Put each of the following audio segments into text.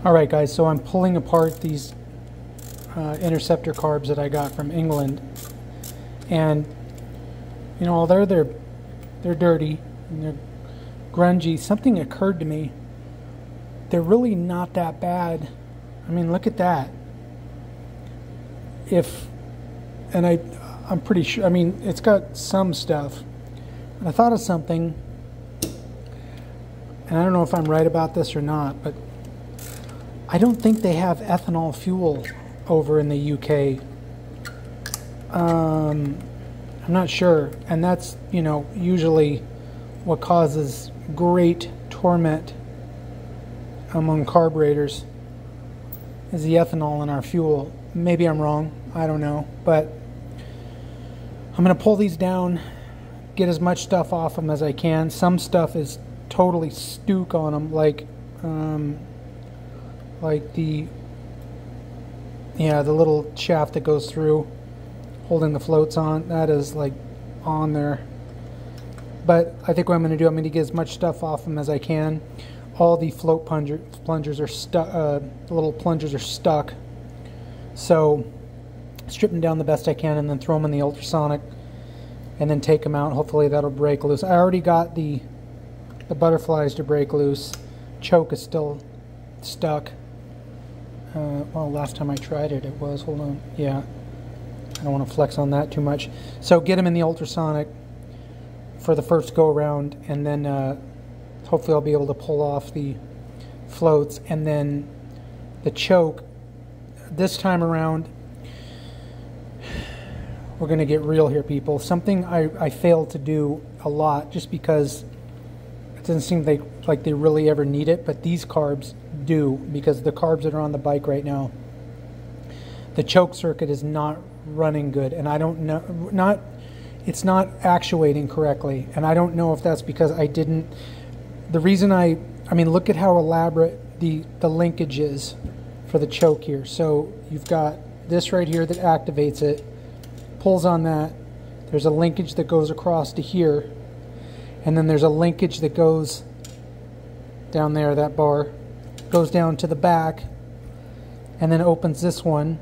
Alright guys, so I'm pulling apart these Interceptor carbs that I got from England, and you know, although they're dirty and they're grungy, something occurred to me. They're really not that bad. I mean, look at that. I'm pretty sure, I mean, it's got some stuff. And I thought of something, and I don't know if I'm right about this or not, but I don't think they have ethanol fuel over in the UK. I'm not sure, and that's, you know, usually what causes great torment among carburetors is the ethanol in our fuel. Maybe I'm wrong, I don't know, but I'm going to pull these down, get as much stuff off them as I can. Some stuff is totally stook on them, like the little shaft that goes through holding the floats on, that is like on there. But I think what I'm going to do, I'm going to get as much stuff off them as I can. All the float plungers are stuck, the little plungers are stuck, so strip them down the best I can and then throw them in the ultrasonic and then take them out. Hopefully that'll break loose. I already got the butterflies to break loose. Choke is still stuck. Well, last time I tried it, it was, hold on, yeah. I don't want to flex on that too much. So get them in the ultrasonic for the first go around, and then hopefully I'll be able to pull off the floats. And then the choke, this time around, we're going to get real here, people. Something I failed to do a lot just because it doesn't seem like they really ever need it, but these carbs do, because the carbs that are on the bike right now, the choke circuit is not running good, and I don't know, it's not actuating correctly, and I don't know if that's because I didn't, the reason I mean, look at how elaborate the linkage is for the choke here. So you've got this right here that activates it, pulls on that, there's a linkage that goes across to here, and then there's a linkage that goes down there, that bar goes down to the back and then opens this one,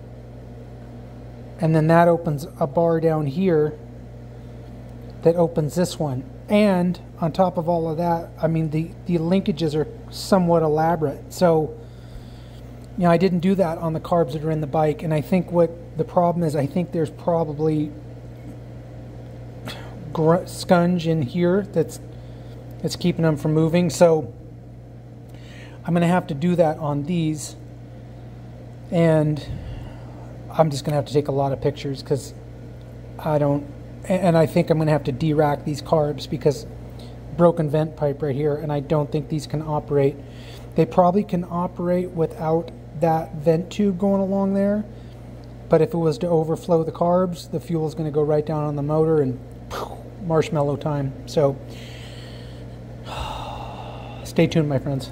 and then that opens a bar down here that opens this one. And on top of all of that, I mean, the linkages are somewhat elaborate. So, you know, I didn't do that on the carbs that are in the bike, and I think what the problem is, I think there's probably scunge in here that's keeping them from moving. So I'm going to have to do that on these, and I'm just going to have to take a lot of pictures because I don't, and I think I'm going to have to de-rack these carbs because broken vent pipe right here, and I don't think these can operate. They probably can operate without that vent tube going along there, but if it was to overflow the carbs, the fuel is going to go right down on the motor and marshmallow time. So stay tuned, my friends.